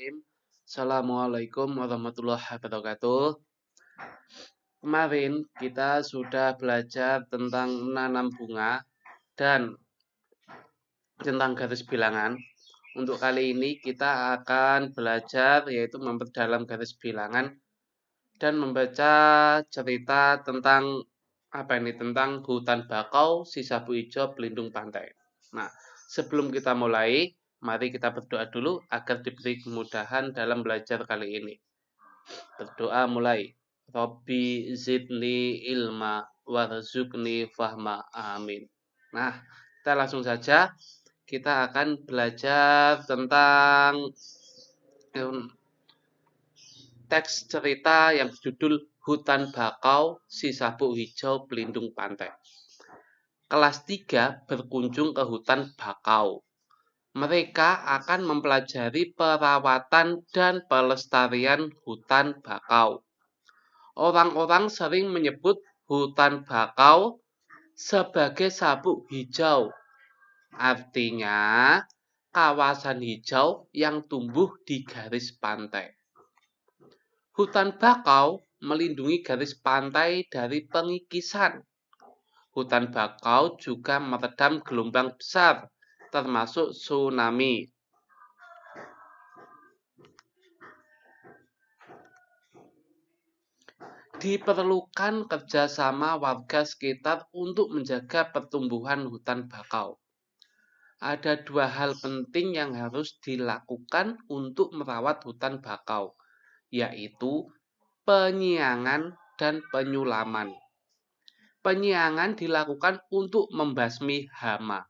Bismillahirrahmanirrahim. Assalamualaikum warahmatullahi wabarakatuh. Kemarin kita sudah belajar tentang menanam bunga dan tentang garis bilangan. Untuk kali ini kita akan belajar yaitu memperdalam garis bilangan dan membaca cerita tentang tentang hutan bakau, si sapu hijau, pelindung pantai. Nah, sebelum kita mulai, mari kita berdoa dulu agar diberi kemudahan dalam belajar kali ini. Berdoa mulai. Rabbi zidni ilma warzuqni fahma. Amin. Nah, kita langsung saja. Kita akan belajar tentang teks cerita yang berjudul Hutan Bakau, si Sabuk Hijau, Pelindung Pantai. Kelas 3 berkunjung ke hutan bakau. Mereka akan mempelajari perawatan dan pelestarian hutan bakau. Orang-orang sering menyebut hutan bakau sebagai sabuk hijau. Artinya, kawasan hijau yang tumbuh di garis pantai. Hutan bakau melindungi garis pantai dari pengikisan. Hutan bakau juga meredam gelombang besar, termasuk tsunami. Diperlukan kerjasama warga sekitar untuk menjaga pertumbuhan hutan bakau. Ada dua hal penting yang harus dilakukan untuk merawat hutan bakau, yaitu penyiangan dan penyulaman. Penyiangan dilakukan untuk membasmi hama.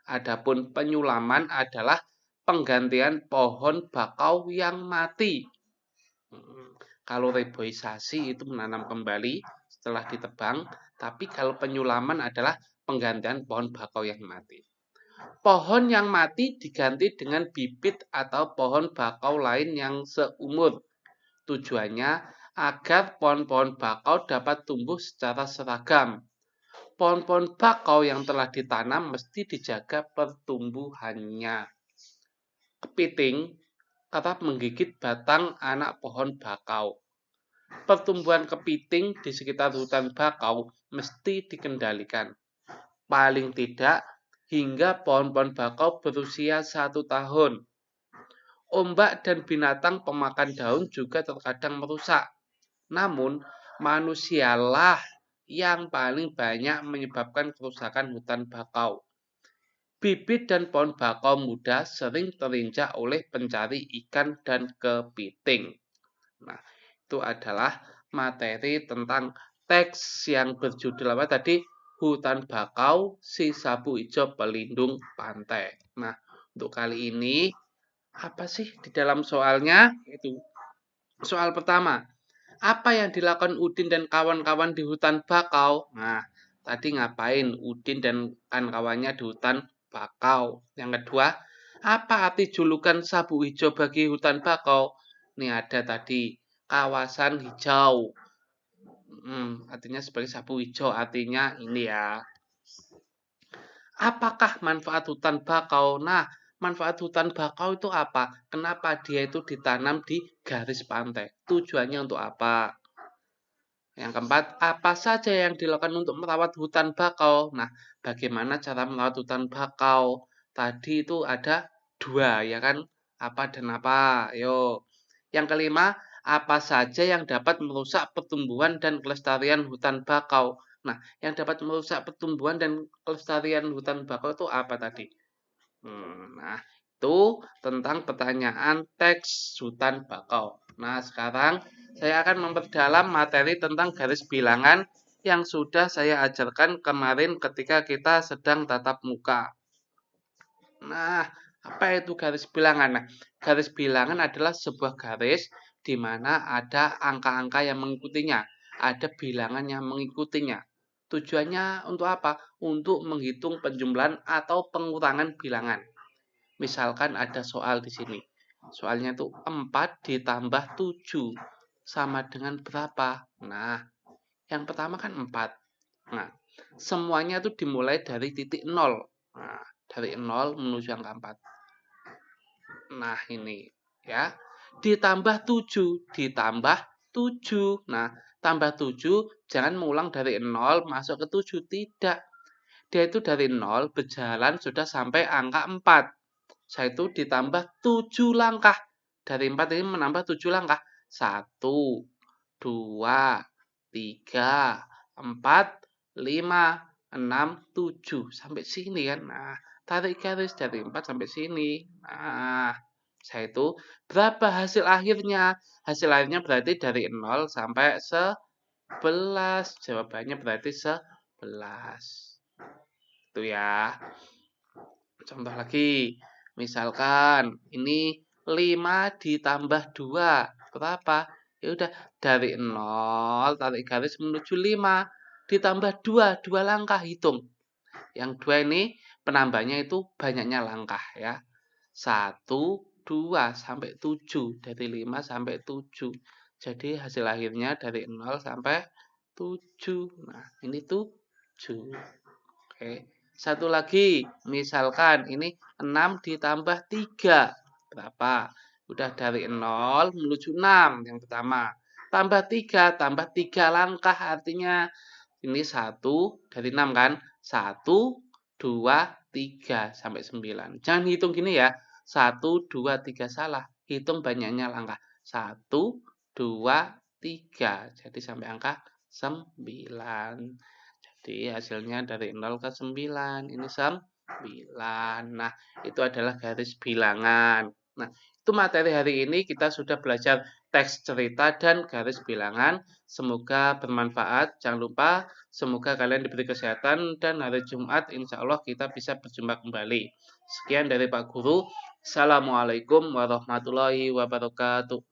Adapun penyulaman adalah penggantian pohon bakau yang mati. Kalau reboisasi itu menanam kembali setelah ditebang, tapi kalau penyulaman adalah penggantian pohon bakau yang mati. Pohon yang mati diganti dengan bibit atau pohon bakau lain yang seumur. Tujuannya agar pohon-pohon bakau dapat tumbuh secara seragam. Pohon-pohon bakau yang telah ditanam mesti dijaga pertumbuhannya. Kepiting kerap menggigit batang anak pohon bakau. Pertumbuhan kepiting di sekitar hutan bakau mesti dikendalikan. Paling tidak hingga pohon-pohon bakau berusia 1 tahun. Ombak dan binatang pemakan daun juga terkadang merusak. Namun, manusialah yang paling banyak menyebabkan kerusakan hutan bakau. Bibit dan pohon bakau muda sering terinjak oleh pencari ikan dan kepiting. Nah, itu adalah materi tentang teks yang berjudul apa tadi? Hutan bakau, si sapu hijau, pelindung pantai. Nah, untuk kali ini apa sih di dalam soalnya? Itu soal pertama. Apa yang dilakukan Udin dan kawan-kawan di hutan bakau? Nah, tadi ngapain Udin dan kawan-kawannya di hutan bakau? Yang kedua, apa arti julukan sapu hijau bagi hutan bakau? Ini ada tadi, kawasan hijau. Artinya sebagai sapu hijau, artinya ini ya. Apakah manfaat hutan bakau? Nah, manfaat hutan bakau itu apa? Kenapa dia itu ditanam di garis pantai? Tujuannya untuk apa? Yang keempat, apa saja yang dilakukan untuk merawat hutan bakau? Nah, bagaimana cara merawat hutan bakau? Tadi itu ada dua, ya kan? Apa dan apa? Yo. Yang kelima, apa saja yang dapat merusak pertumbuhan dan kelestarian hutan bakau? Nah, yang dapat merusak pertumbuhan dan kelestarian hutan bakau itu apa tadi? Nah, itu tentang pertanyaan teks hutan bakau. Nah, sekarang saya akan memperdalam materi tentang garis bilangan yang sudah saya ajarkan kemarin ketika kita sedang tatap muka. Nah, apa itu garis bilangan? Nah, garis bilangan adalah sebuah garis di mana ada angka-angka yang mengikutinya, ada bilangan yang mengikutinya. Tujuannya untuk apa? Untuk menghitung penjumlahan atau pengurangan bilangan. Misalkan ada soal di sini. Soalnya itu 4 ditambah 7 sama dengan berapa? Nah, yang pertama kan 4. Nah, semuanya itu dimulai dari titik 0. Nah, dari 0 menuju angka 4. Nah, ini. ya. Ditambah 7, ditambah 7. Nah, tambah 7 jangan mengulang dari 0 masuk ke 7, tidak. Dia itu dari 0 berjalan sudah sampai angka 4. Saya itu ditambah 7 langkah. Dari 4 ini menambah 7 langkah. 1, 2, 3, 4, 5, 6, 7. Sampai sini kan. Nah, tarik garis dari 4 sampai sini. Nah, saya itu berapa hasil akhirnya? Hasil akhirnya berarti dari 0 sampai 11. Jawabannya berarti 11. Itu ya. Contoh lagi, misalkan ini 5 ditambah 2, berapa? Ya udah dari 0 tarik garis menuju 5 ditambah 2, 2 langkah hitung. Yang 2 ini penambahnya itu banyaknya langkah ya. 1, 2 sampai 7, dari 5 sampai 7. Jadi hasil akhirnya dari 0 sampai 7. Nah, ini 7. Oke. Satu lagi, misalkan ini 6 ditambah 3. Berapa? Udah dari 0 menuju 6 yang pertama. Tambah 3, tambah 3 langkah artinya ini 1 dari 6 kan? 1, 2, 3 sampai 9. Jangan hitung gini ya. 1, 2, 3 salah. Hitung banyaknya langkah. 1, 2, 3. Jadi sampai angka 9. Jadi hasilnya dari 0 ke 9. Ini 9. Nah, itu adalah garis bilangan. Nah, itu materi hari ini kita sudah belajar teks cerita dan garis bilangan. Semoga bermanfaat. Jangan lupa, semoga kalian diberi kesehatan dan hari Jumat insya Allah kita bisa berjumpa kembali. Sekian dari Pak Guru. Assalamualaikum warahmatullahi wabarakatuh.